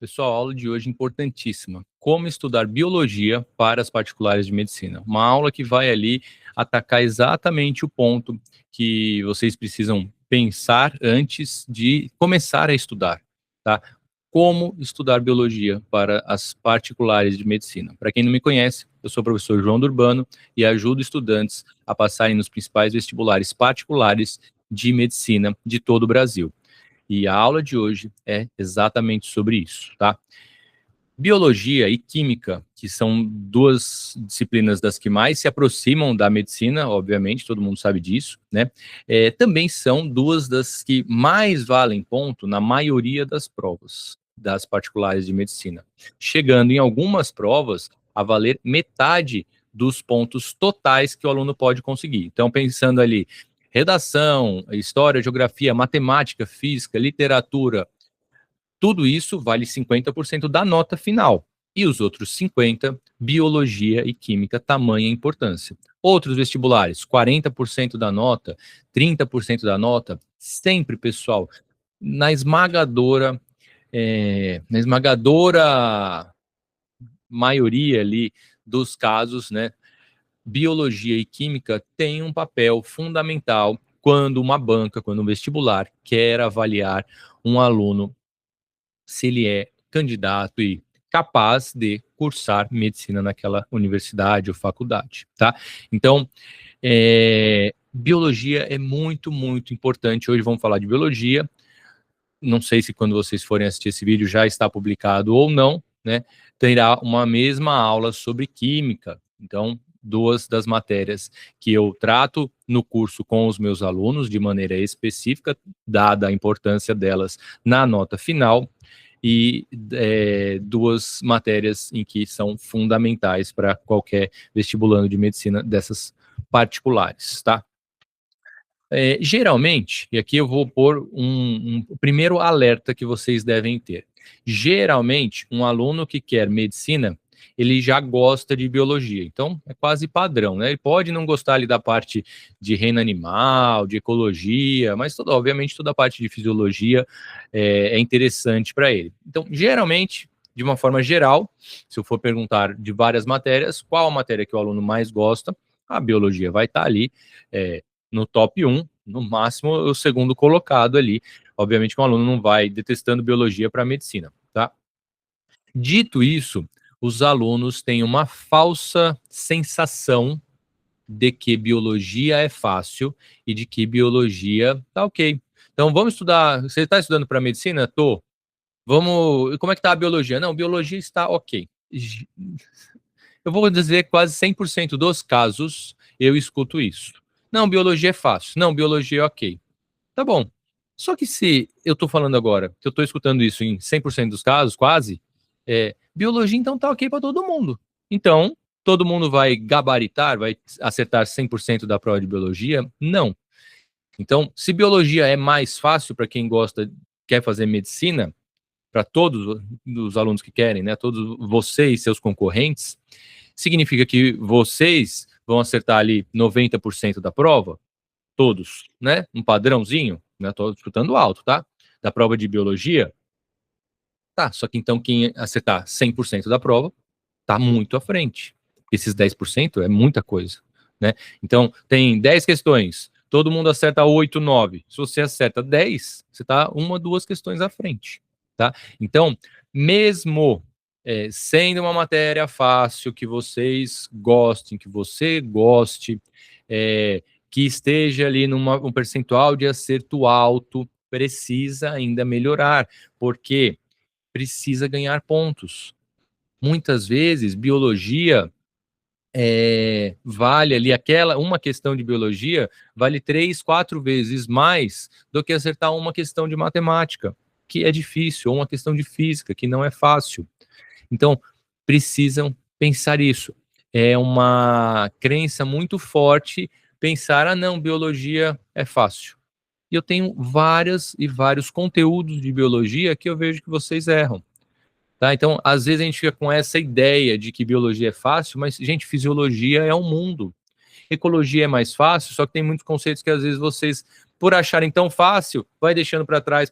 Pessoal, a aula de hoje é importantíssima. Como estudar biologia para as particulares de medicina. Uma aula que vai ali atacar exatamente o ponto que vocês precisam pensar antes de começar a estudar, tá? Como estudar biologia para as particulares de medicina. Para quem não me conhece, eu sou o professor João Durbano e ajudo estudantes a passarem nos principais vestibulares particulares de medicina de todo o Brasil. E a aula de hoje é exatamente sobre isso, tá? Biologia e química, que são duas disciplinas das que mais se aproximam da medicina, obviamente, todo mundo sabe disso, né? Também são duas das que mais valem ponto na maioria das provas das particulares de medicina, chegando em algumas provas a valer metade dos pontos totais que o aluno pode conseguir. Então, pensando ali, redação, história, geografia, matemática, física, literatura, tudo isso vale 50% da nota final. E os outros 50%, biologia e química, tamanha importância. Outros vestibulares, 40% da nota, 30% da nota, sempre, pessoal, na esmagadora maioria ali dos casos, né, biologia e química têm um papel fundamental quando uma banca, quando um vestibular quer avaliar um aluno se ele é candidato e capaz de cursar medicina naquela universidade ou faculdade, tá? Então, biologia é muito, muito importante. Hoje vamos falar de biologia. Não sei se quando vocês forem assistir esse vídeo já está publicado ou não, né? Terá uma mesma aula sobre química. Então, duas das matérias que eu trato no curso com os meus alunos de maneira específica, dada a importância delas na nota final, e duas matérias em que são fundamentais para qualquer vestibulando de medicina dessas particulares, tá? Geralmente, e aqui eu vou pôr um primeiro alerta que vocês devem ter. Geralmente, um aluno que quer medicina, ele já gosta de biologia, então é quase padrão, né? Ele pode não gostar ali da parte de reino animal, de ecologia, mas obviamente toda a parte de fisiologia é interessante para ele. Então, geralmente, de uma forma geral, se eu for perguntar de várias matérias, qual a matéria que o aluno mais gosta, a biologia vai estar ali no top 1, no máximo o segundo colocado ali. Obviamente que um aluno não vai detestando biologia para medicina, tá? Dito isso, os alunos têm uma falsa sensação de que biologia é fácil e de que biologia tá ok. Então vamos estudar. Você está estudando para medicina? Tô. Vamos. Como é que tá a biologia? Não, biologia está ok. Eu vou dizer quase 100% dos casos eu escuto isso. Não, biologia é fácil. Não, biologia é ok. Tá bom. Só que se eu tô falando agora, que eu tô escutando isso em 100% dos casos, quase, biologia então tá ok para todo mundo. Então, todo mundo vai gabaritar, vai acertar 100% da prova de biologia? Não. Então, se biologia é mais fácil para quem gosta, quer fazer medicina, para todos os alunos que querem, né, todos vocês e seus concorrentes, significa que vocês vão acertar ali 90% da prova? Todos, né? Um padrãozinho, né? Estou escutando alto, tá? Da prova de biologia. Tá, só que então quem acertar 100% da prova tá muito à frente. Esses 10% é muita coisa, né? Então, tem 10 questões, todo mundo acerta 8, 9. Se você acerta 10, você tá uma, duas questões à frente, tá? Então, mesmo sendo uma matéria fácil, que vocês gostem, que você goste, que esteja ali um percentual de acerto alto, precisa ainda melhorar, porque precisa ganhar pontos. Muitas vezes, biologia vale ali uma questão de biologia vale 3, 4 vezes mais do que acertar uma questão de matemática, que é difícil, ou uma questão de física, que não é fácil. Então, precisam pensar isso. É uma crença muito forte pensar, não, biologia é fácil. E eu tenho vários conteúdos de biologia que eu vejo que vocês erram. Tá? Então, às vezes a gente fica com essa ideia de que biologia é fácil, mas, gente, fisiologia é um mundo. Ecologia é mais fácil, só que tem muitos conceitos que às vezes vocês por acharem tão fácil, vai deixando para trás,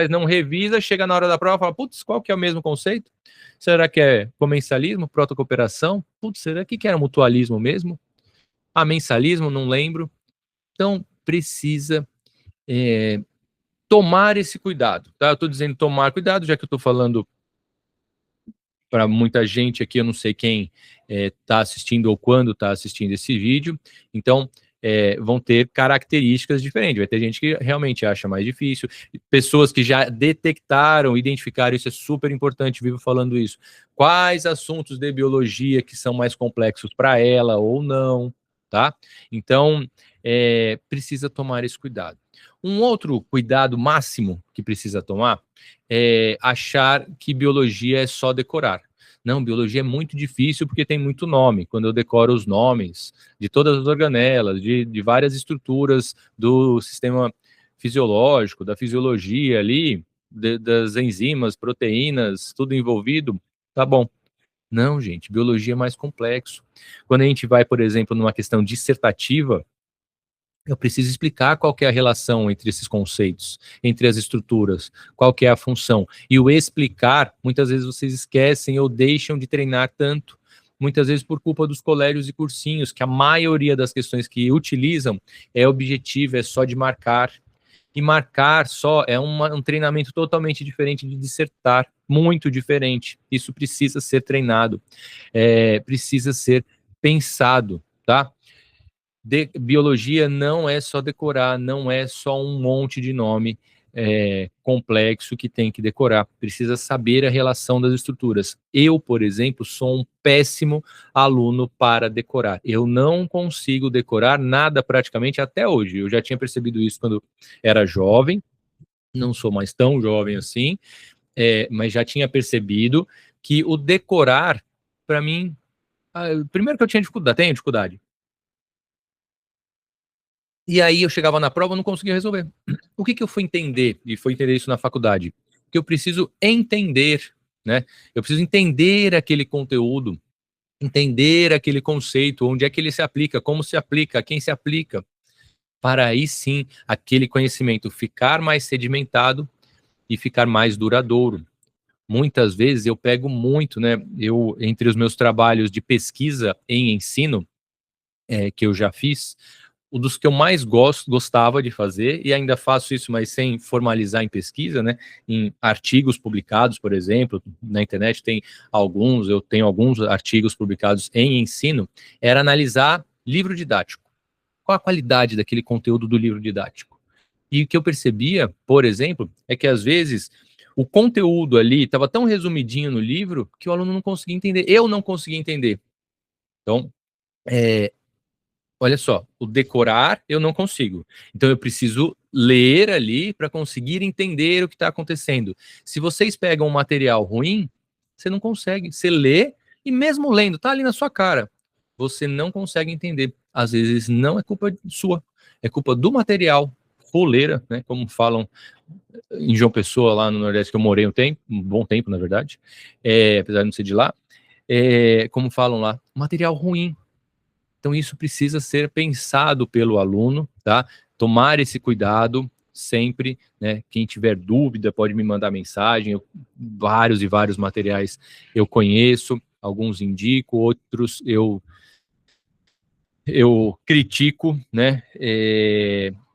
não revisa, chega na hora da prova e fala, putz, qual que é o mesmo conceito? Será que é comensalismo, protocooperação? Putz, será que era mutualismo mesmo? Mensalismo, não lembro. Então, precisa tomar esse cuidado, tá? Eu estou dizendo tomar cuidado, já que eu estou falando para muita gente aqui, eu não sei quem está assistindo ou quando está assistindo esse vídeo, então vão ter características diferentes, vai ter gente que realmente acha mais difícil, pessoas que já detectaram, identificaram, isso é super importante, vivo falando isso, quais assuntos de biologia que são mais complexos para ela ou não, tá? Então, precisa tomar esse cuidado. Um outro cuidado máximo que precisa tomar achar que biologia é só decorar. Não, biologia é muito difícil porque tem muito nome. Quando eu decoro os nomes de todas as organelas, de várias estruturas do sistema fisiológico, da fisiologia ali, das enzimas, proteínas, tudo envolvido, tá bom. Não, gente, biologia é mais complexo. Quando a gente vai, por exemplo, numa questão dissertativa, eu preciso explicar qual que é a relação entre esses conceitos, entre as estruturas, qual que é a função. E o explicar, muitas vezes vocês esquecem ou deixam de treinar tanto, muitas vezes por culpa dos colégios e cursinhos, que a maioria das questões que utilizam é objetivo, é só de marcar. E marcar só é um treinamento totalmente diferente de dissertar, muito diferente. Isso precisa ser treinado, precisa ser pensado, tá? Biologia não é só decorar, não é só um monte de nome complexo que tem que decorar, precisa saber a relação das estruturas. Eu, por exemplo, sou um péssimo aluno para decorar. Eu não consigo decorar nada praticamente até hoje. Eu já tinha percebido isso quando era jovem, não sou mais tão jovem assim, mas já tinha percebido que o decorar, para mim, primeiro que eu tinha dificuldade, tenho dificuldade. E aí eu chegava na prova e não conseguia resolver. O que eu fui entender, e fui entender isso na faculdade? Que eu preciso entender, né? Eu preciso entender aquele conteúdo, entender aquele conceito, onde é que ele se aplica, como se aplica, a quem se aplica, para aí sim aquele conhecimento ficar mais sedimentado e ficar mais duradouro. Muitas vezes eu pego muito, né? Eu, entre os meus trabalhos de pesquisa em ensino, que eu já fiz, um dos que eu mais gostava de fazer, e ainda faço isso, mas sem formalizar em pesquisa, né? Em artigos publicados, por exemplo, na internet tem alguns, eu tenho alguns artigos publicados em ensino, era analisar livro didático. Qual a qualidade daquele conteúdo do livro didático? E o que eu percebia, por exemplo, é que às vezes o conteúdo ali estava tão resumidinho no livro que o aluno não conseguia entender, eu não conseguia entender. Então, olha só, o decorar eu não consigo. Então eu preciso ler ali para conseguir entender o que está acontecendo. Se vocês pegam um material ruim, você não consegue. Você lê e mesmo lendo, tá ali na sua cara, você não consegue entender. Às vezes não é culpa sua, é culpa do material, fuleira, né? Como falam em João Pessoa, lá no Nordeste, que eu morei um bom tempo, na verdade, apesar de não ser de lá, como falam lá, material ruim. Então, isso precisa ser pensado pelo aluno, tá? Tomar esse cuidado sempre, né? Quem tiver dúvida pode me mandar mensagem. Vários e vários materiais eu conheço, alguns indico, outros eu critico, né?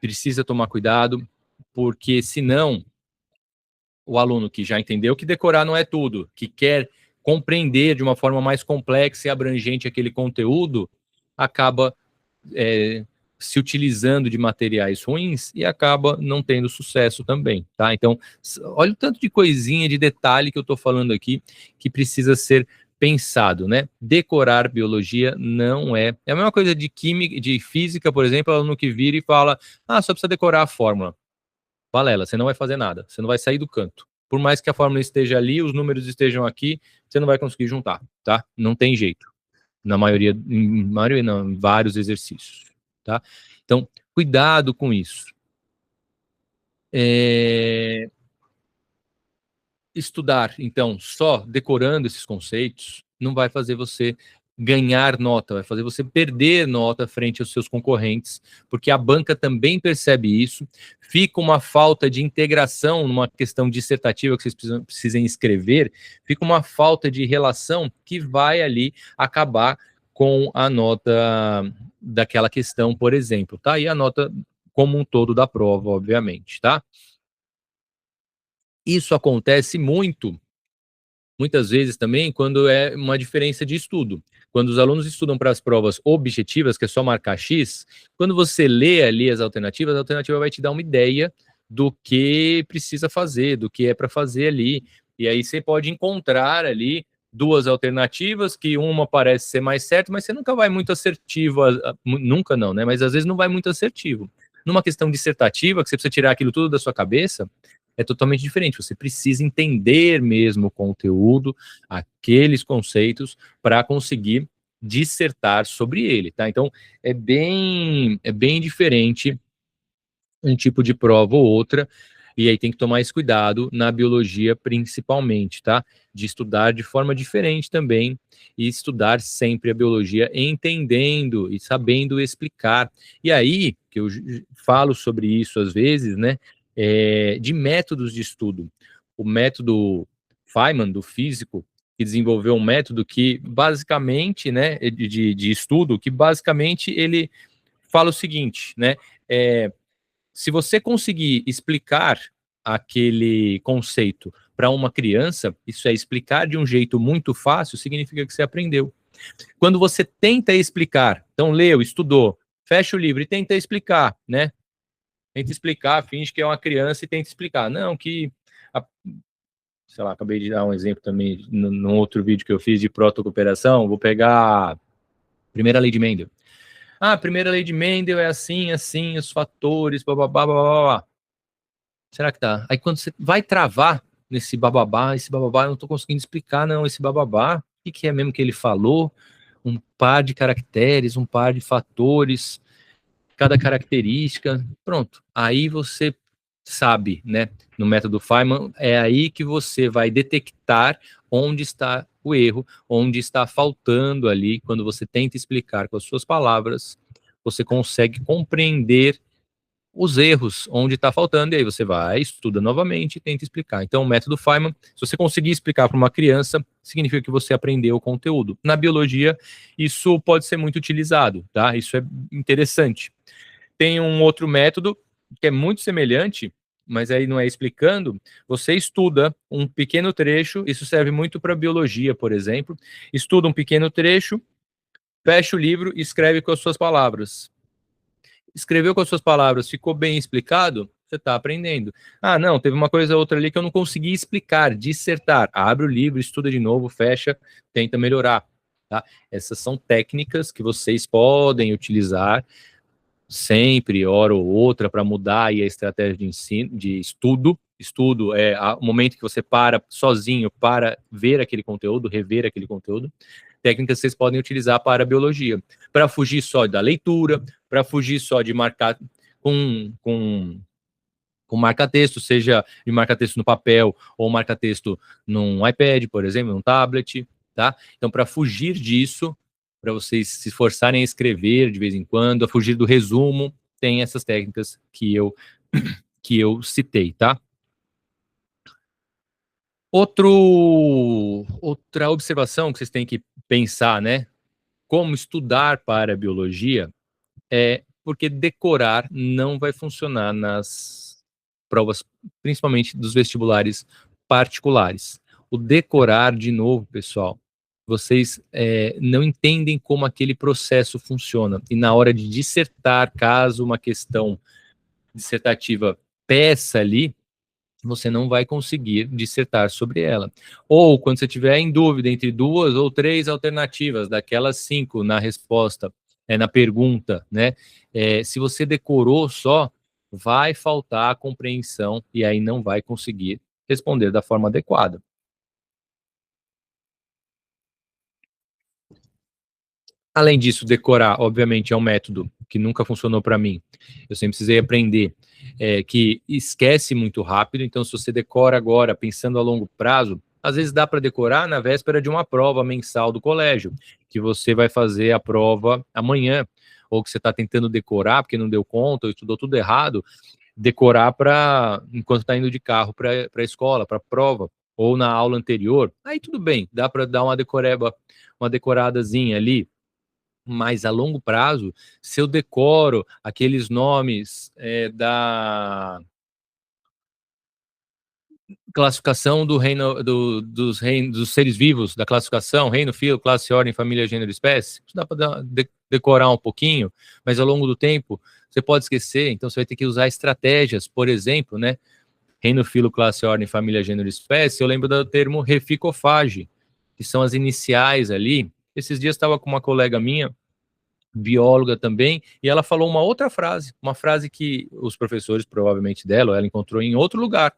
Precisa tomar cuidado, porque senão o aluno que já entendeu que decorar não é tudo, que quer compreender de uma forma mais complexa e abrangente aquele conteúdo, acaba se utilizando de materiais ruins e acaba não tendo sucesso também, tá? Então, olha o tanto de coisinha, de detalhe que eu estou falando aqui, que precisa ser pensado, né? Decorar biologia não é a mesma coisa de química, de física, por exemplo, aluno que vira e fala, só precisa decorar a fórmula. Balela, você não vai fazer nada, você não vai sair do canto. Por mais que a fórmula esteja ali, os números estejam aqui, você não vai conseguir juntar, tá? Não tem jeito. Na maioria não, em vários exercícios, tá? Então, cuidado com isso. Estudar, então, só decorando esses conceitos, não vai fazer você ganhar nota, vai fazer você perder nota frente aos seus concorrentes, porque a banca também percebe isso. Fica uma falta de integração numa questão dissertativa que vocês precisem escrever, fica uma falta de relação que vai ali acabar com a nota daquela questão, por exemplo, tá? E a nota como um todo da prova, obviamente, tá? Isso acontece muitas vezes também quando é uma diferença de estudo. Quando os alunos estudam para as provas objetivas, que é só marcar X, quando você lê ali as alternativas, a alternativa vai te dar uma ideia do que precisa fazer, do que é para fazer ali. E aí você pode encontrar ali duas alternativas, que uma parece ser mais certa, mas você nunca vai muito assertivo, nunca não, né? Mas às vezes não vai muito assertivo. Numa questão dissertativa, que você precisa tirar aquilo tudo da sua cabeça, é totalmente diferente. Você precisa entender mesmo o conteúdo, aqueles conceitos, para conseguir dissertar sobre ele, tá? Então, é bem diferente um tipo de prova ou outra, e aí tem que tomar esse cuidado na biologia principalmente, tá? De estudar de forma diferente também, e estudar sempre a biologia entendendo e sabendo explicar. E aí, que eu falo sobre isso às vezes, né? De métodos de estudo. O método Feynman, do físico, que desenvolveu um método que basicamente, né, de estudo, que basicamente ele fala o seguinte, né? Se você conseguir explicar aquele conceito para uma criança, isso é explicar de um jeito muito fácil, significa que você aprendeu. Quando você tenta explicar, então leu, estudou, fecha o livro e tenta explicar, né? Tenta explicar, finge que é uma criança e tenta explicar. Não, sei lá, acabei de dar um exemplo também num outro vídeo que eu fiz de protocooperação, vou pegar a primeira lei de Mendel. A primeira lei de Mendel é assim, assim, os fatores, bababá, bababá. Será que tá? Aí quando você vai travar nesse bababá, esse bababá, eu não tô conseguindo explicar, não, esse bababá, o que é mesmo que ele falou? Um par de caracteres, um par de fatores, cada característica, pronto. Aí você sabe, né? No método Feynman, é aí que você vai detectar onde está o erro, onde está faltando ali, quando você tenta explicar com as suas palavras, você consegue compreender os erros, onde está faltando, e aí você vai, estuda novamente e tenta explicar. Então, o método Feynman, se você conseguir explicar para uma criança, significa que você aprendeu o conteúdo. Na biologia, isso pode ser muito utilizado, tá? Isso é interessante. Tem um outro método que é muito semelhante, mas aí não é explicando. Você estuda um pequeno trecho, isso serve muito para biologia, por exemplo. Estuda um pequeno trecho, fecha o livro e escreve com as suas palavras. Escreveu com as suas palavras, ficou bem explicado, você está aprendendo. Ah, não, teve uma coisa ou outra ali que eu não consegui explicar, dissertar. Abre o livro, estuda de novo, fecha, tenta melhorar. Tá? Essas são técnicas que vocês podem utilizar sempre, hora ou outra, para mudar aí a estratégia de ensino, de estudo. Estudo é o momento que você para sozinho para ver aquele conteúdo, rever aquele conteúdo. Técnicas que vocês podem utilizar para a biologia, para fugir só da leitura, para fugir só de marcar com marca-texto, seja de marca-texto no papel ou marca-texto num iPad, por exemplo, num tablet, tá? Então, para fugir disso, para vocês se esforçarem a escrever de vez em quando, a fugir do resumo, tem essas técnicas que eu citei, tá? Outra observação que vocês têm que pensar, né? Como estudar para a biologia é porque decorar não vai funcionar nas provas, principalmente dos vestibulares particulares. O decorar, de novo, pessoal, vocês não entendem como aquele processo funciona. E na hora de dissertar, caso uma questão dissertativa peça ali, você não vai conseguir dissertar sobre ela. Ou quando você tiver em dúvida entre duas ou três alternativas, daquelas 5 na resposta, na pergunta, né? Se você decorou só, vai faltar a compreensão e aí não vai conseguir responder da forma adequada. Além disso, decorar, obviamente, é um método que nunca funcionou para mim. Eu sempre precisei aprender que esquece muito rápido. Então, se você decora agora, pensando a longo prazo, Às vezes dá para decorar na véspera de uma prova mensal do colégio, que você vai fazer a prova amanhã, ou que você está tentando decorar porque não deu conta, ou estudou tudo errado, decorar para enquanto está indo de carro para a escola, para a prova, ou na aula anterior. Aí tudo bem, dá para dar uma decoradazinha ali, mas a longo prazo, se eu decoro aqueles nomes da classificação do reino dos seres vivos, da classificação, reino, filo, classe, ordem, família, gênero, espécie, isso dá para decorar um pouquinho, mas ao longo do tempo você pode esquecer, então você vai ter que usar estratégias, por exemplo, né? Reino, filo, classe, ordem, família, gênero, espécie, eu lembro do termo reficofage, que são as iniciais ali. Esses dias estava com uma colega minha, bióloga também, e ela falou uma outra frase, uma frase que os professores, provavelmente dela, ela encontrou em outro lugar.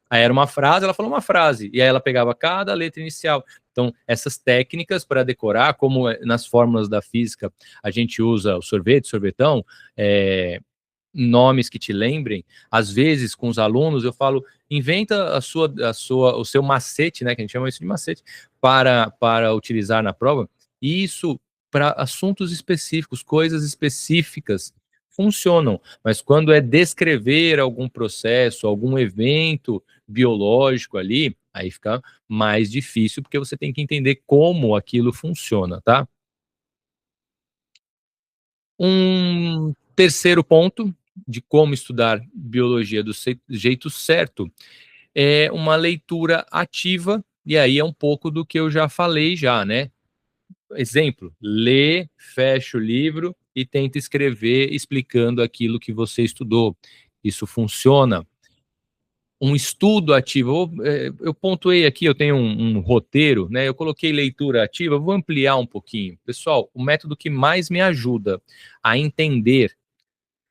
Aí era uma frase, ela falou uma frase, e aí ela pegava cada letra inicial. Então, essas técnicas para decorar, como nas fórmulas da física a gente usa o sorvete, sorvetão, nomes que te lembrem, às vezes com os alunos eu falo, inventa o seu macete, né, que a gente chama isso de macete, para utilizar na prova, e isso para assuntos específicos, coisas específicas, funcionam, mas quando é descrever algum processo, algum evento biológico ali, aí fica mais difícil, porque você tem que entender como aquilo funciona, tá? Um terceiro ponto de como estudar biologia do jeito certo é uma leitura ativa, e aí é um pouco do que eu já falei já, né? Exemplo, lê, fecha o livro e tenta escrever explicando aquilo que você estudou. Isso funciona. Um estudo ativo, eu pontuei aqui, eu tenho um roteiro, né? Eu coloquei leitura ativa, vou ampliar um pouquinho. Pessoal, o método que mais me ajuda a entender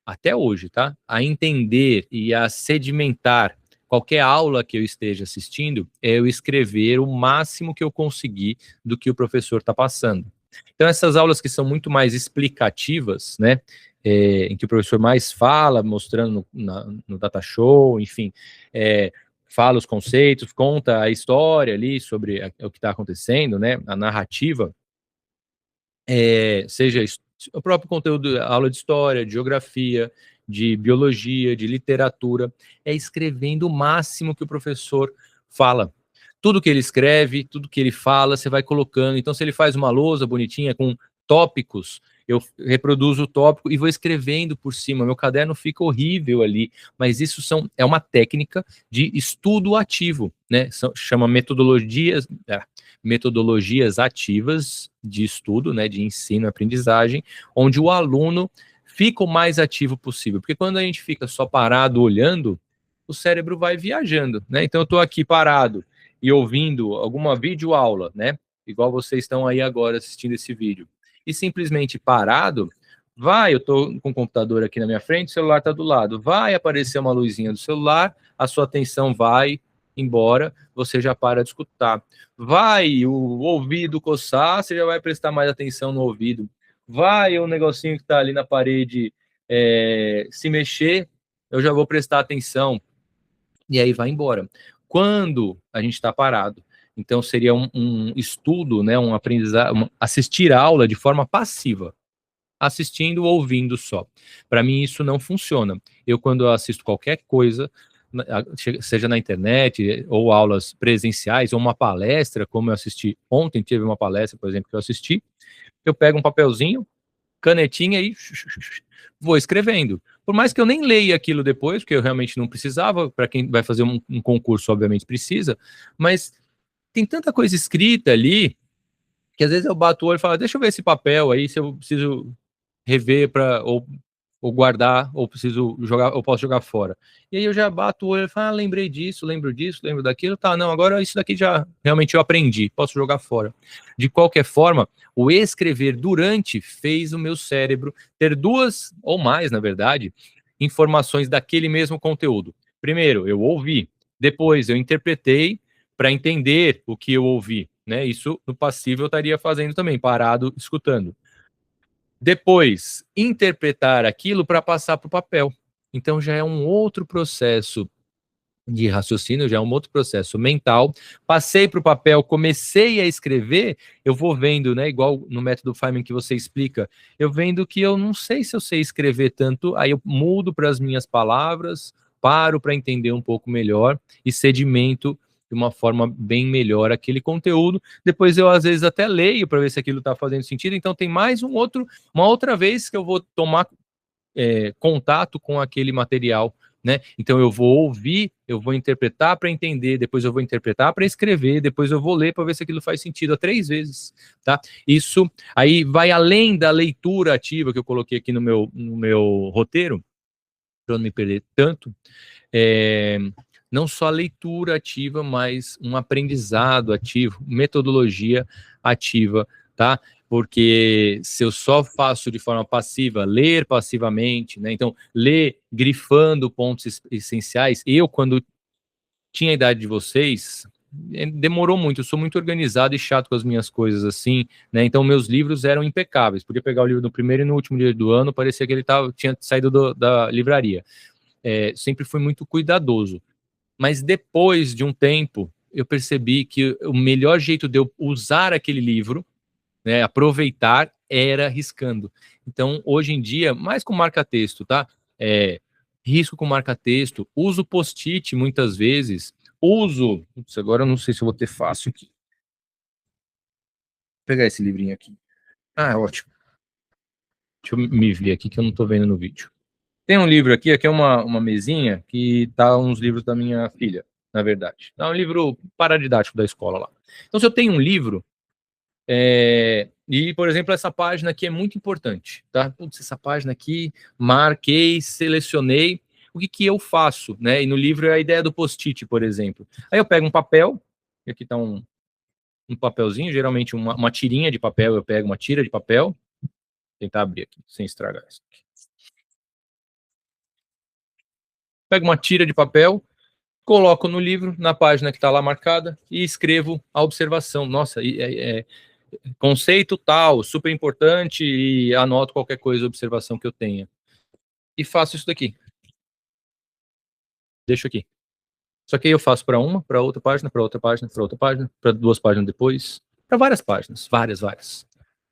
até hoje, tá? A entender e a sedimentar qualquer aula que eu esteja assistindo, é eu escrever o máximo que eu conseguir do que o professor está passando. Então, essas aulas que são muito mais explicativas, né? Em que o professor mais fala, mostrando no data show, enfim, fala os conceitos, conta a história ali sobre o que está acontecendo, né? A narrativa, seja o próprio conteúdo, aula de história, de geografia, de biologia, de literatura, é escrevendo o máximo que o professor fala. Tudo que ele escreve, tudo que ele fala, você vai colocando. Então, se ele faz uma lousa bonitinha com tópicos, eu reproduzo o tópico e vou escrevendo por cima. Meu caderno fica horrível ali, mas isso é uma técnica de estudo ativo, né? Chama metodologias ativas de estudo, né, de ensino e aprendizagem, onde o aluno fica o mais ativo possível, porque quando a gente fica só parado olhando, o cérebro vai viajando, né? Então eu estou aqui parado e ouvindo alguma videoaula, né? Igual vocês estão aí agora assistindo esse vídeo, e simplesmente parado, eu estou com o computador aqui na minha frente, o celular está do lado, vai aparecer uma luzinha do celular, a sua atenção vai embora, você já para de escutar. Vai o ouvido coçar, você já vai prestar mais atenção no ouvido. Vai o negocinho que está ali na parede se mexer, eu já vou prestar atenção. E aí vai embora. Quando a gente está parado, então seria um estudo, né, um aprendizado, assistir a aula de forma passiva, assistindo ou ouvindo só. Para mim isso não funciona. Eu quando eu assisto qualquer coisa, seja na internet ou aulas presenciais ou uma palestra, como eu assisti ontem, teve uma palestra, por exemplo, que eu assisti, eu pego um papelzinho, canetinha e vou escrevendo. Por mais que eu nem leia aquilo depois, porque eu realmente não precisava, para quem vai fazer um concurso, obviamente precisa, mas tem tanta coisa escrita ali que às vezes eu bato o olho e falo, deixa eu ver esse papel aí, se eu preciso rever ou guardar, ou preciso jogar, ou posso jogar fora. E aí eu já bato o olho e falo, lembrei disso, lembro disso, lembro daquilo, tá, não, agora isso daqui já realmente eu aprendi, posso jogar fora. De qualquer forma, o escrever durante fez o meu cérebro ter duas, ou mais, na verdade, informações daquele mesmo conteúdo. Primeiro, eu ouvi, depois eu interpretei para entender o que eu ouvi, né? Isso no passivo eu estaria fazendo também, parado, escutando. Depois, interpretar aquilo para passar para o papel. Então já é um outro processo de raciocínio, já é um outro processo mental. Passei para o papel, comecei a escrever, eu vou vendo, né, igual no método Feynman que você explica, eu vendo que eu não sei se eu sei escrever tanto, aí eu mudo para as minhas palavras, paro para entender um pouco melhor e sedimento de uma forma bem melhor aquele conteúdo. Depois eu às vezes até leio para ver se aquilo está fazendo sentido. Então tem mais uma outra vez que eu vou tomar contato com aquele material, né? Então eu vou ouvir, eu vou interpretar para entender, depois eu vou interpretar para escrever, depois eu vou ler para ver se aquilo faz sentido, 3 vezes, tá? Isso aí vai além da leitura ativa que eu coloquei aqui no meu roteiro, para não me perder tanto, não só a leitura ativa, mas um aprendizado ativo, metodologia ativa, tá? Porque se eu só faço de forma passiva, ler passivamente, né? Então, ler grifando pontos essenciais, quando tinha a idade de vocês, demorou muito, eu sou muito organizado e chato com as minhas coisas, assim, né? Então, meus livros eram impecáveis, podia pegar o livro no primeiro e no último dia do ano, parecia que ele tinha saído da livraria. Sempre fui muito cuidadoso. Mas depois de um tempo, eu percebi que o melhor jeito de eu usar aquele livro, né, aproveitar, era riscando. Então, hoje em dia, mais com marca-texto, tá? Risco com marca-texto, uso post-it muitas vezes, Putz, agora eu não sei se eu vou ter fácil aqui. Vou pegar esse livrinho aqui. Ah, ótimo. Deixa eu me ver aqui que eu não tô vendo no vídeo. Tem um livro aqui é uma mesinha que tá uns livros da minha filha, na verdade. É um livro paradidático da escola lá. Então, se eu tenho um livro, e, por exemplo, essa página aqui é muito importante, tá? Putz, essa página aqui, marquei, selecionei, o que eu faço, né? E no livro é a ideia do post-it, por exemplo. Aí eu pego um papel, e aqui tá um papelzinho, geralmente uma tirinha de papel, eu pego uma tira de papel, vou tentar abrir aqui, sem estragar isso aqui. Pego uma tira de papel, coloco no livro, na página que está lá marcada, e escrevo a observação. Nossa, conceito tal, super importante, e anoto qualquer coisa, observação que eu tenha. E faço isso daqui. Deixo aqui. Só que aí eu faço para uma, para outra página, para outra página, para outra página, para 2 páginas depois, para várias páginas, várias,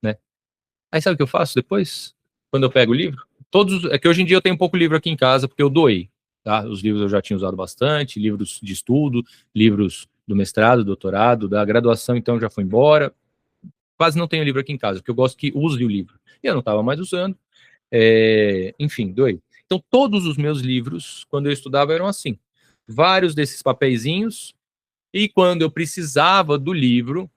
né? Aí sabe o que eu faço depois? Quando eu pego o livro? É que hoje em dia eu tenho pouco livro aqui em casa, porque eu doei, tá? Os livros eu já tinha usado bastante, livros de estudo, livros do mestrado, doutorado, da graduação, então já foi embora. Quase não tenho livro aqui em casa, porque eu gosto que use o livro. E eu não estava mais usando. Enfim, doei. Então, todos os meus livros, quando eu estudava, eram assim. Vários desses papeizinhos, e quando eu precisava do livro,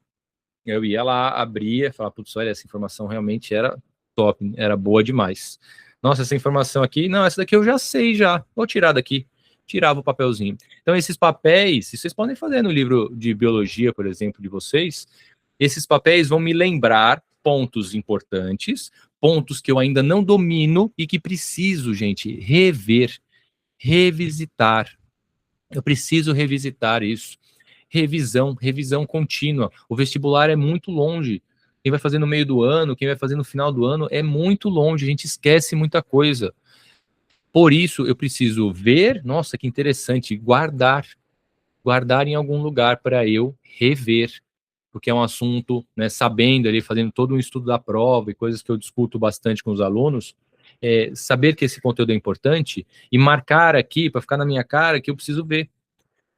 eu ia lá, abria, falava, putz, olha, essa informação realmente era top, era boa demais. Nossa, essa informação aqui, não, essa daqui eu já sei já, vou tirar daqui. Tirava o papelzinho. Então, esses papéis, vocês podem fazer no livro de biologia, por exemplo, de vocês, esses papéis vão me lembrar pontos importantes, pontos que eu ainda não domino e que preciso, gente, rever, revisitar. Eu preciso revisitar isso. Revisão contínua. O vestibular é muito longe. Quem vai fazer no meio do ano, quem vai fazer no final do ano, é muito longe. A gente esquece muita coisa. Por isso, eu preciso ver, nossa, que interessante, guardar em algum lugar para eu rever, porque é um assunto, né, sabendo ali, fazendo todo um estudo da prova e coisas que eu discuto bastante com os alunos, saber que esse conteúdo é importante e marcar aqui, para ficar na minha cara, que eu preciso ver.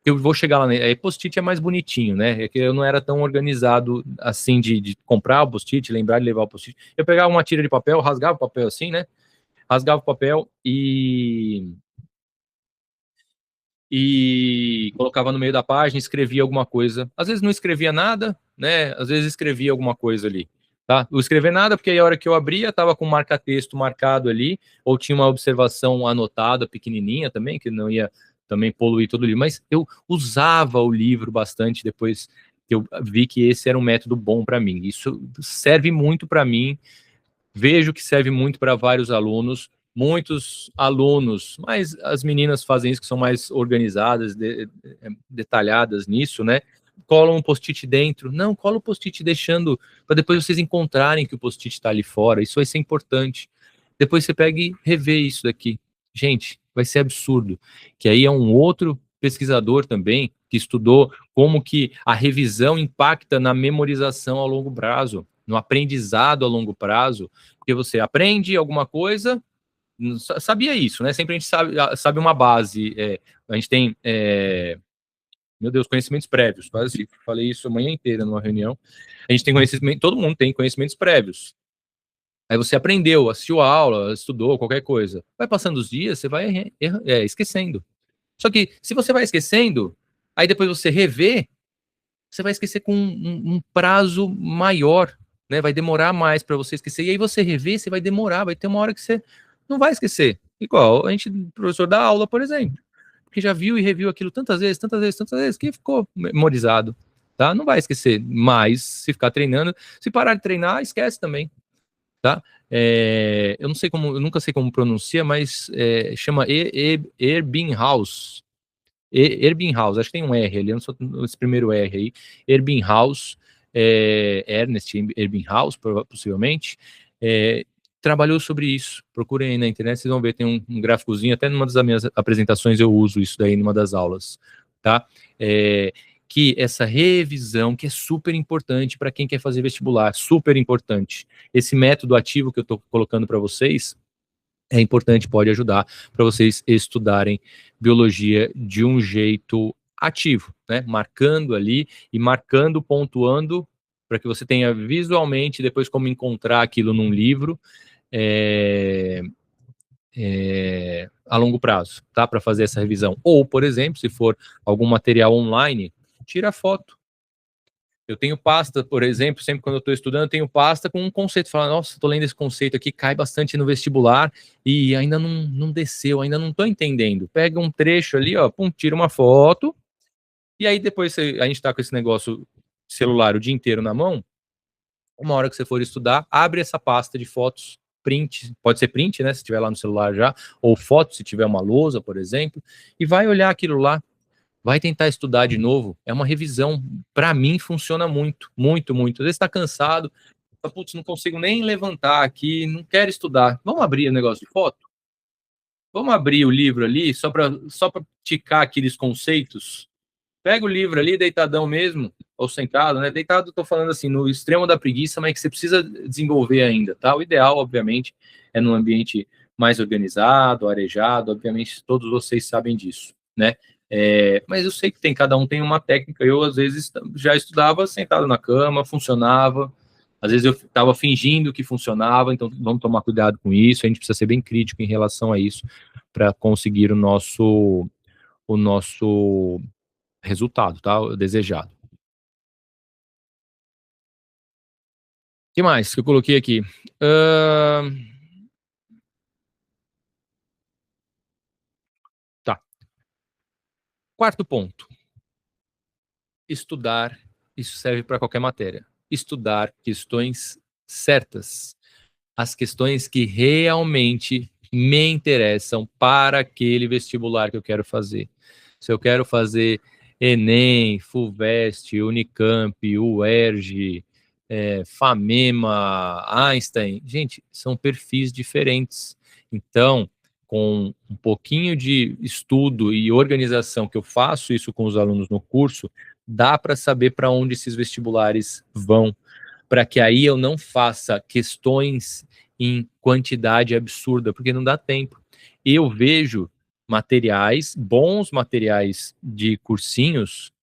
Eu vou chegar lá, né? Post-it é mais bonitinho, né? É que eu não era tão organizado assim de comprar o post-it, lembrar de levar o post-it. Eu pegava uma tira de papel, rasgava o papel assim, né? Rasgava o papel e colocava no meio da página, escrevia alguma coisa. Às vezes não escrevia nada, né? Às vezes escrevia alguma coisa ali, tá? Não escrever nada, porque aí a hora que eu abria, estava com marca-texto marcado ali, ou tinha uma observação anotada, pequenininha também, que não ia também poluir todo o livro. Mas eu usava o livro bastante depois que eu vi que esse era um método bom para mim. Isso serve muito para mim, vejo que serve muito para vários alunos, muitos alunos, mas as meninas fazem isso, que são mais organizadas, detalhadas nisso, né? Colam um post-it dentro. Não, cola o post-it deixando, para depois vocês encontrarem que o post-it está ali fora. Isso vai ser importante. Depois você pega e revê isso daqui. Gente, vai ser absurdo. Que aí é um outro pesquisador também, que estudou como que a revisão impacta na memorização a longo prazo, no aprendizado a longo prazo, porque você aprende alguma coisa, sabia isso, né? Sempre a gente sabe uma base, a gente tem, meu Deus, conhecimentos prévios, quase falei isso a manhã inteira numa reunião, a gente tem conhecimento, todo mundo tem conhecimentos prévios. Aí você aprendeu, assistiu a aula, estudou, qualquer coisa. Vai passando os dias, você vai esquecendo. Só que se você vai esquecendo, aí depois você revê, você vai esquecer com um prazo maior, né? Vai demorar mais para você esquecer. E aí você revê, você vai demorar, vai ter uma hora que você não vai esquecer. Igual a gente, professor da aula, por exemplo, que já viu e reviu aquilo tantas vezes, tantas vezes, tantas vezes, que ficou memorizado, tá? Não vai esquecer, mas se ficar treinando, se parar de treinar, esquece também, tá? Eu não sei como, eu nunca sei como pronuncia, mas chama Ebbinghaus. Ebbinghaus, acho que tem um R ali, eu não sou esse primeiro R aí. Ebbinghaus, Ernest Ebbinghaus, possivelmente, trabalhou sobre isso. Procurem aí na internet, vocês vão ver, tem um gráficozinho, até numa das minhas apresentações eu uso isso daí numa das aulas, tá? Que essa revisão, que é super importante para quem quer fazer vestibular, super importante. Esse método ativo que eu estou colocando para vocês é importante, pode ajudar para vocês estudarem biologia de um jeito ativo, né? Marcando ali e marcando, pontuando, para que você tenha visualmente depois como encontrar aquilo num livro a longo prazo, tá? Para fazer essa revisão. Ou, por exemplo, se for algum material online, tira foto. Eu tenho pasta, por exemplo, sempre quando eu estou estudando, eu tenho pasta com um conceito. Fala, nossa, estou lendo esse conceito aqui, cai bastante no vestibular e ainda não desceu, ainda não estou entendendo. Pega um trecho ali, ó, pum, tira uma foto, e aí depois a gente está com esse negócio celular o dia inteiro na mão, uma hora que você for estudar, abre essa pasta de fotos, print, pode ser print, né, se tiver lá no celular já, ou foto, se tiver uma lousa, por exemplo, e vai olhar aquilo lá, vai tentar estudar de novo, é uma revisão, para mim funciona muito, muito, muito. Às vezes está cansado, putz, não consigo nem levantar aqui, não quero estudar. Vamos abrir o negócio de foto? Vamos abrir o livro ali, só para ticar aqueles conceitos? Pega o livro ali, deitadão mesmo, ou sentado, né? Deitado, estou falando assim, no extremo da preguiça, mas que você precisa desenvolver ainda, tá? O ideal, obviamente, é num ambiente mais organizado, arejado, obviamente todos vocês sabem disso, né? Mas eu sei que cada um tem uma técnica. Eu, às vezes, já estudava sentado na cama, funcionava. Às vezes eu estava fingindo que funcionava, então vamos tomar cuidado com isso. A gente precisa ser bem crítico em relação a isso para conseguir o nosso resultado, tá? O desejado. O que mais que eu coloquei aqui? Tá. Quarto ponto. Estudar, isso serve para qualquer matéria. Estudar questões certas. As questões que realmente me interessam para aquele vestibular que eu quero fazer. Se eu quero fazer Enem, FUVEST, Unicamp, UERJ, FAMEMA, Einstein, gente, são perfis diferentes. Então, com um pouquinho de estudo e organização, que eu faço isso com os alunos no curso, dá para saber para onde esses vestibulares vão, para que aí eu não faça questões em quantidade absurda, porque não dá tempo. Eu vejo materiais, bons materiais de cursinhos,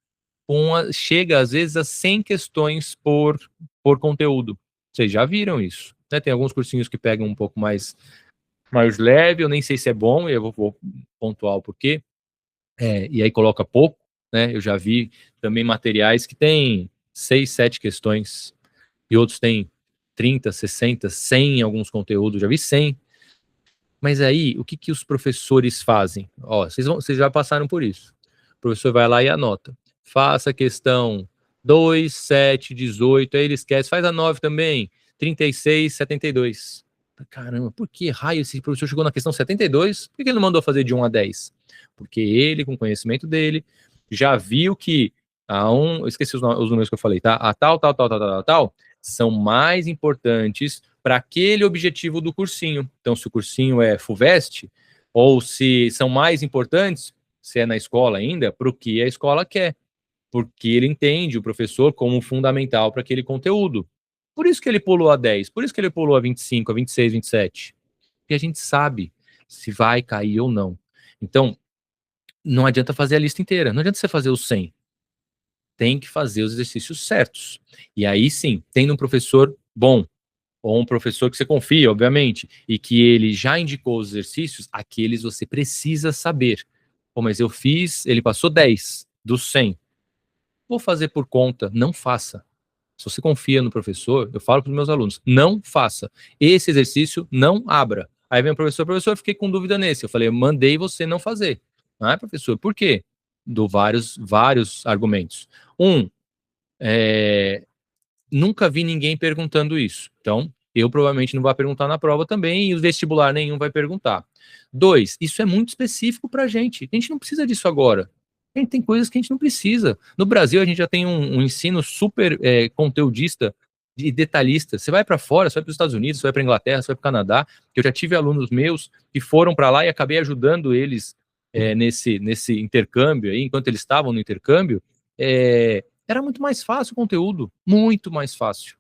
chega às vezes a 100 questões por conteúdo. Vocês já viram isso, né? Tem alguns cursinhos que pegam um pouco mais leve, eu nem sei se é bom, eu vou pontuar o porquê, e aí coloca pouco, né? Eu já vi também materiais que tem 6, 7 questões, e outros têm 30, 60, 100 em alguns conteúdos, já vi 100. Mas aí, o que os professores fazem? Ó, vocês já passaram por isso. O professor vai lá e anota. Faça a questão 2, 7, 18, aí ele esquece, faz a 9 também, 36, 72. Caramba, por que raio esse professor chegou na questão 72? Por que ele não mandou fazer de 1 a 10? Porque ele, com o conhecimento dele, já viu que eu esqueci os números que eu falei, tá? A tal, são mais importantes para aquele objetivo do cursinho. Então, se o cursinho é FUVEST, ou se são mais importantes, se é na escola ainda, para o que a escola quer, porque ele entende o professor como fundamental para aquele conteúdo. Por isso que ele pulou a 10, por isso que ele pulou a 25, a 26, 27. Porque a gente sabe se vai cair ou não. Então, não adianta fazer a lista inteira, não adianta você fazer os 100. Tem que fazer os exercícios certos. E aí sim, tendo um professor bom, ou um professor que você confia, obviamente, e que ele já indicou os exercícios, aqueles você precisa saber. Pô, mas eu fiz, ele passou 10 dos 100. Vou fazer por conta, não faça. Se você confia no professor, eu falo para os meus alunos, não faça. Esse exercício não abra. Aí vem o professor, fiquei com dúvida nesse. Eu falei, eu mandei você não fazer. Ah, professor, por quê? Dou vários argumentos. Nunca vi ninguém perguntando isso. Então, eu provavelmente não vou perguntar na prova também, e o vestibular nenhum vai perguntar. 2, isso é muito específico para a gente. A gente não precisa disso agora. A gente tem coisas que a gente não precisa. No Brasil, a gente já tem um ensino super conteudista e detalhista. Você vai para fora, você vai para os Estados Unidos, você vai para a Inglaterra, você vai para o Canadá, que eu já tive alunos meus que foram para lá e acabei ajudando eles nesse intercâmbio, aí, enquanto eles estavam no intercâmbio, era muito mais fácil o conteúdo, muito mais fácil.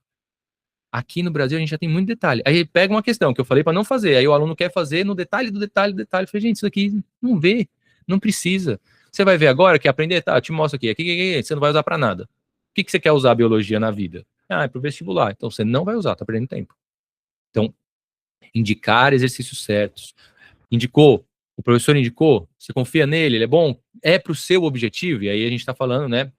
Aqui no Brasil a gente já tem muito detalhe. Aí pega uma questão que eu falei para não fazer, aí o aluno quer fazer no detalhe do detalhe do detalhe. Eu falei, gente, isso aqui não vê, não precisa. Você vai ver agora, quer aprender? Tá, eu te mostro aqui, você não vai usar para nada. O que você quer usar a biologia na vida? Ah, é para o vestibular. Então você não vai usar, tá perdendo tempo. Então, indicar exercícios certos. Indicou, o professor indicou, você confia nele, ele é bom? É para o seu objetivo? E aí a gente está falando, né?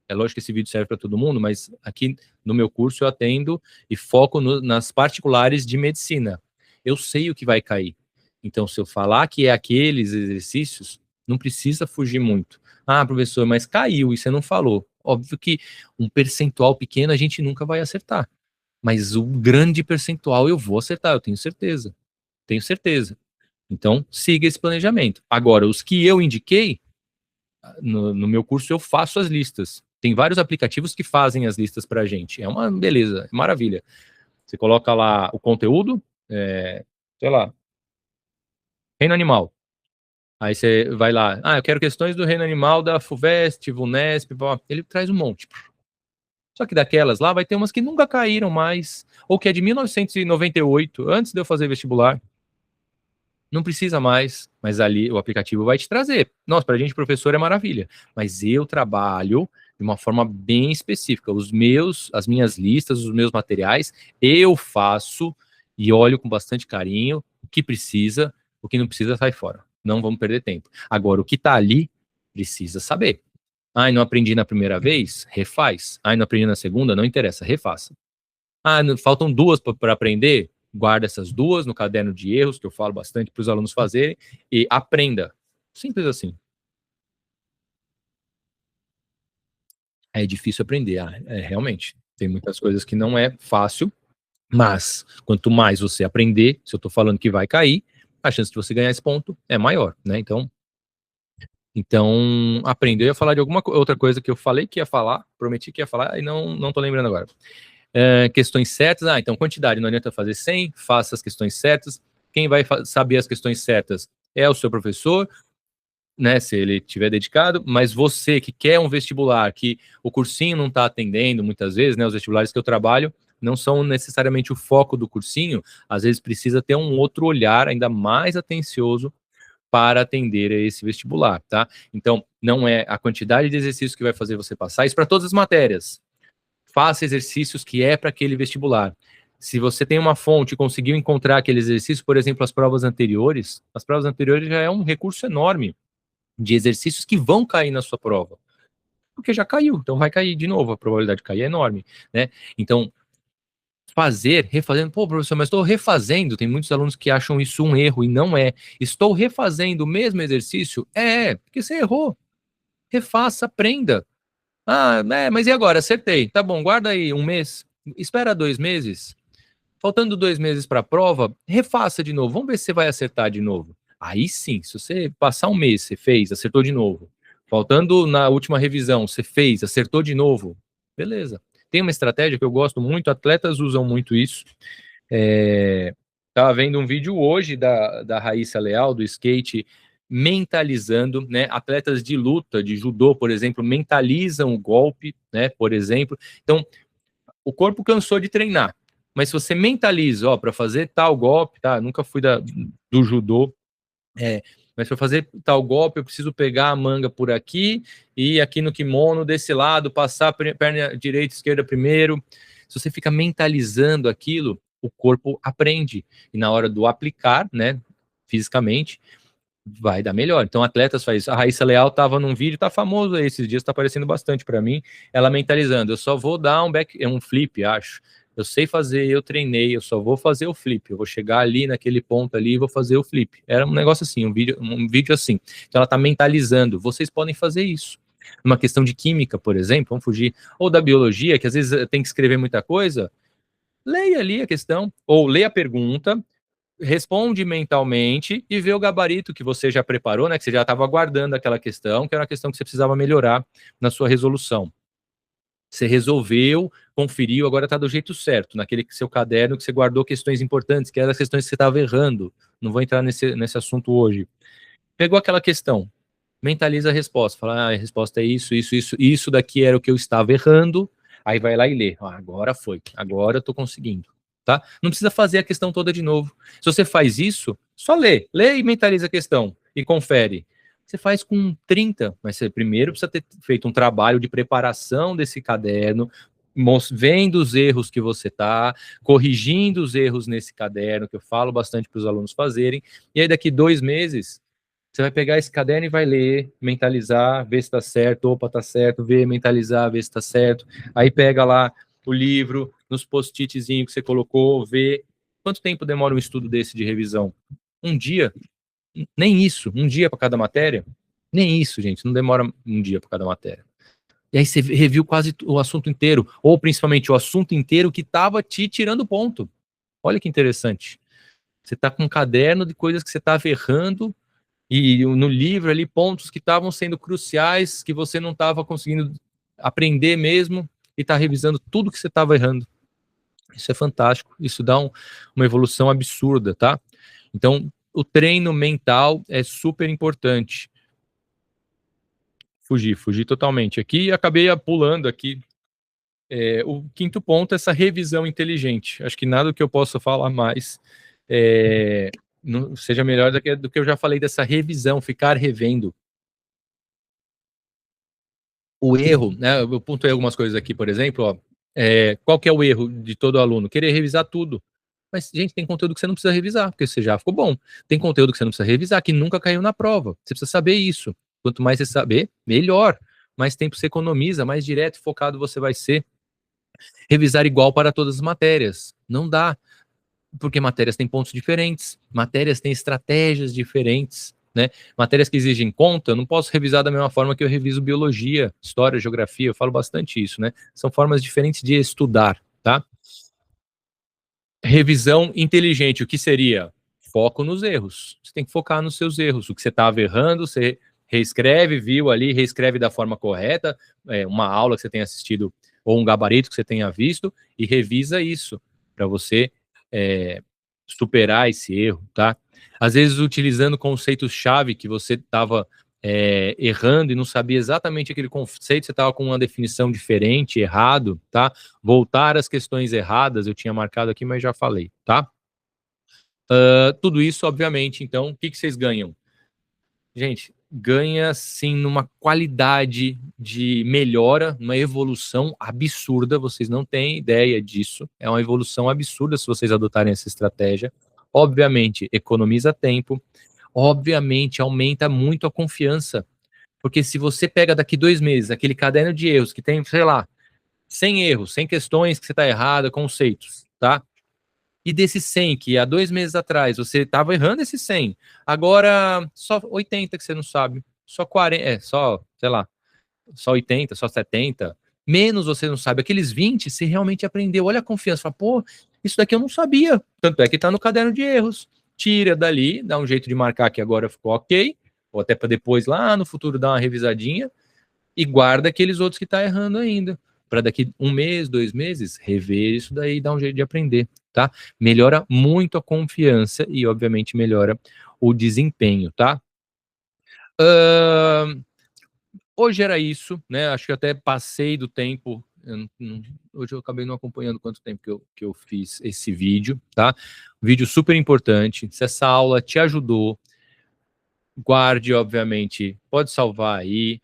É lógico que esse vídeo serve para todo mundo, mas aqui no meu curso eu atendo e foco nas particulares de medicina. Eu sei o que vai cair. Então, se eu falar que é aqueles exercícios, não precisa fugir muito. Ah, professor, mas caiu e você não falou. Óbvio que um percentual pequeno a gente nunca vai acertar. Mas o grande percentual eu vou acertar, eu tenho certeza. Tenho certeza. Então, siga esse planejamento. Agora, os que eu indiquei, no meu curso eu faço as listas. Tem vários aplicativos que fazem as listas para a gente. É uma beleza, é maravilha. Você coloca lá o conteúdo, sei lá, reino animal. Aí você vai lá, eu quero questões do reino animal da FUVEST, VUNESP, ele traz um monte. Só que daquelas lá vai ter umas que nunca caíram mais, ou que é de 1998, antes de eu fazer vestibular. Não precisa mais, mas ali o aplicativo vai te trazer. Nossa, para a gente, professor, é maravilha. Mas eu trabalho de uma forma bem específica. As minhas listas, os meus materiais, eu faço e olho com bastante carinho o que precisa, o que não precisa sai fora. Não vamos perder tempo. Agora, o que está ali, precisa saber. Não aprendi na primeira vez? Refaz. Não aprendi na segunda? Não interessa, refaça. Faltam duas para aprender? Guarda essas duas no caderno de erros, que eu falo bastante para os alunos fazerem, e aprenda. Simples assim. É difícil aprender, realmente. Tem muitas coisas que não é fácil, mas quanto mais você aprender, se eu estou falando que vai cair, a chance de você ganhar esse ponto é maior, né? Então aprender. Eu ia falar de alguma outra coisa que eu falei que ia falar, prometi que ia falar, e não tô lembrando agora. Questões certas, então quantidade, não adianta fazer 100, faça as questões certas. Quem vai saber as questões certas é o seu professor, né, se ele tiver dedicado, mas você que quer um vestibular, que o cursinho não está atendendo muitas vezes, né, os vestibulares que eu trabalho não são necessariamente o foco do cursinho, às vezes precisa ter um outro olhar ainda mais atencioso para atender a esse vestibular, tá? Então, não é a quantidade de exercícios que vai fazer você passar, isso para todas as matérias. Faça exercícios que é para aquele vestibular. Se você tem uma fonte e conseguiu encontrar aquele exercício, por exemplo, as provas anteriores já é um recurso enorme de exercícios que vão cair na sua prova. Porque já caiu, então vai cair de novo, a probabilidade de cair é enorme, né? Então, refazendo, pô, professor, mas estou refazendo, tem muitos alunos que acham isso um erro, e não é. Estou refazendo o mesmo exercício? Porque você errou. Refaça, aprenda. Mas e agora? Acertei. Tá bom, guarda aí um mês. Espera 2 meses. Faltando 2 meses para a prova, refaça de novo. Vamos ver se você vai acertar de novo. Aí sim, se você passar um mês, você fez, acertou de novo. Faltando na última revisão, você fez, acertou de novo. Beleza. Tem uma estratégia que eu gosto muito, atletas usam muito isso. Estava vendo um vídeo hoje da Raíssa Leal, do skate, mentalizando, né? Atletas de luta, de judô, por exemplo, mentalizam o golpe, né? Por exemplo. Então, o corpo cansou de treinar, mas se você mentaliza, ó, para fazer tal golpe, tá? Nunca fui do judô, mas para fazer tal golpe eu preciso pegar a manga por aqui e aqui no kimono desse lado, passar a perna direita e esquerda primeiro. Se você fica mentalizando aquilo, o corpo aprende. E na hora do aplicar, né, fisicamente, vai dar melhor. Então, atletas faz isso. A Raíssa Leal estava num vídeo, tá famoso aí esses dias, tá aparecendo bastante para mim, ela mentalizando, eu só vou dar um flip, acho. Eu sei fazer, eu treinei, eu só vou fazer o flip. Eu vou chegar ali naquele ponto ali e vou fazer o flip. Era um negócio assim, um vídeo assim. Então ela tá mentalizando. Vocês podem fazer isso. Uma questão de química, por exemplo, vamos fugir, ou da biologia, que às vezes tem que escrever muita coisa. Leia ali a questão, ou leia a pergunta, responde mentalmente e vê o gabarito que você já preparou, né? Que você já estava aguardando aquela questão, que era uma questão que você precisava melhorar na sua resolução. Você resolveu, conferiu, agora está do jeito certo, naquele seu caderno que você guardou questões importantes, que eram as questões que você estava errando. Não vou entrar nesse assunto hoje. Pegou aquela questão, mentaliza a resposta, fala, a resposta é isso daqui era o que eu estava errando, aí vai lá e lê. Agora foi, agora eu estou conseguindo. Tá? Não precisa fazer a questão toda de novo. Se você faz isso, só lê e mentaliza a questão e confere. Você faz com 30, mas você primeiro precisa ter feito um trabalho de preparação desse caderno, vendo os erros que você está, corrigindo os erros nesse caderno, que eu falo bastante para os alunos fazerem, e aí daqui 2 meses, você vai pegar esse caderno e vai ler, mentalizar, ver se está certo, opa, está certo, ver, mentalizar, ver se está certo, aí pega lá o livro, nos post-itzinhos que você colocou, vê. Quanto tempo demora um estudo desse de revisão? Um dia? Nem isso, um dia para cada matéria? Nem isso, gente, não demora um dia para cada matéria. E aí você reviu quase o assunto inteiro, ou principalmente o assunto inteiro que estava te tirando ponto. Olha que interessante. Você está com um caderno de coisas que você estava errando, e no livro ali, pontos que estavam sendo cruciais, que você não estava conseguindo aprender mesmo, e está revisando tudo que você estava errando. Isso é fantástico, isso dá uma evolução absurda, tá? Então, o treino mental é super importante. Fugi totalmente aqui e acabei pulando aqui. O quinto ponto é essa revisão inteligente. Acho que nada que eu possa falar mais seja melhor do que eu já falei dessa revisão, ficar revendo. O erro, né? Eu pontuei algumas coisas aqui, por exemplo, ó, qual que é o erro de todo aluno? Querer revisar tudo. Mas, gente, tem conteúdo que você não precisa revisar, porque você já ficou bom. Tem conteúdo que você não precisa revisar, que nunca caiu na prova. Você precisa saber isso. Quanto mais você saber, melhor. Mais tempo você economiza, mais direto e focado você vai ser. Revisar igual para todas as matérias. Não dá. Porque matérias têm pontos diferentes, matérias têm estratégias diferentes, né? Matérias que exigem conta, eu não posso revisar da mesma forma que eu reviso biologia, história, geografia, eu falo bastante isso, né? São formas diferentes de estudar, tá? Revisão inteligente, o que seria? Foco nos erros. Você tem que focar nos seus erros. O que você estava errando, você reescreve, viu ali, reescreve da forma correta, uma aula que você tenha assistido ou um gabarito que você tenha visto e revisa isso para você superar esse erro, tá? Às vezes utilizando conceitos-chave que você estava errando e não sabia exatamente aquele conceito, você estava com uma definição diferente, errado, tá? Voltar às questões erradas, eu tinha marcado aqui, mas já falei, tá? Tudo isso, obviamente, então, o que vocês ganham? Gente, ganha, sim, numa qualidade de melhora, uma evolução absurda, vocês não têm ideia disso, é uma evolução absurda se vocês adotarem essa estratégia. Obviamente, economiza tempo, obviamente, aumenta muito a confiança, porque se você pega daqui 2 meses aquele caderno de erros que tem, sei lá, 100 erros, 100 questões que você está errada, conceitos, tá? E desses 100 que há 2 meses atrás você estava errando esses 100, agora só 80 que você não sabe, só 40, só, sei lá, só 80, só 70, menos você não sabe, aqueles 20 você realmente aprendeu, olha a confiança, fala, pô, isso daqui eu não sabia, tanto é que está no caderno de erros, tira dali, dá um jeito de marcar que agora ficou ok, ou até para depois lá no futuro dar uma revisadinha, e guarda aqueles outros que está errando ainda, para daqui 1 mês, 2 meses, rever isso daí e dar um jeito de aprender, tá? Melhora muito a confiança e, obviamente, melhora o desempenho, tá? Hoje era isso, né? Acho que até passei do tempo. Hoje eu acabei não acompanhando quanto tempo que eu fiz esse vídeo, tá? Um vídeo super importante. Se essa aula te ajudou, guarde, obviamente, pode salvar aí,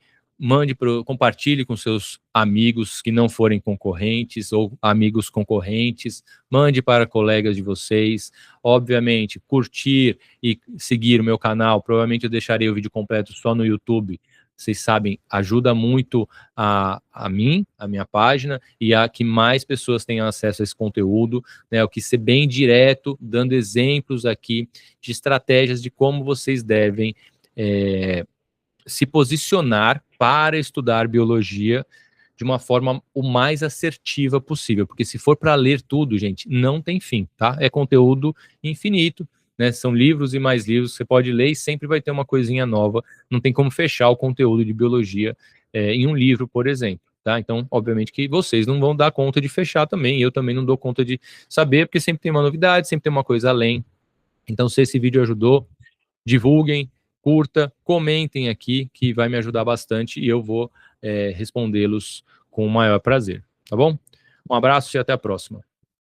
compartilhe com seus amigos que não forem concorrentes ou amigos concorrentes, mande para colegas de vocês, obviamente, curtir e seguir o meu canal, provavelmente eu deixarei o vídeo completo só no YouTube, vocês sabem, ajuda muito a mim, a minha página, e a que mais pessoas tenham acesso a esse conteúdo, né, o que ser bem direto, dando exemplos aqui de estratégias de como vocês devem se posicionar para estudar biologia de uma forma o mais assertiva possível, porque se for para ler tudo, gente, não tem fim, tá? É conteúdo infinito, né? São livros e mais livros, você pode ler e sempre vai ter uma coisinha nova, não tem como fechar o conteúdo de biologia em um livro, por exemplo. Tá? Então, obviamente que vocês não vão dar conta de fechar também, eu também não dou conta de saber, porque sempre tem uma novidade, sempre tem uma coisa além. Então, se esse vídeo ajudou, divulguem, curta, comentem aqui, que vai me ajudar bastante e eu vou respondê-los com o maior prazer, tá bom? Um abraço e até a próxima.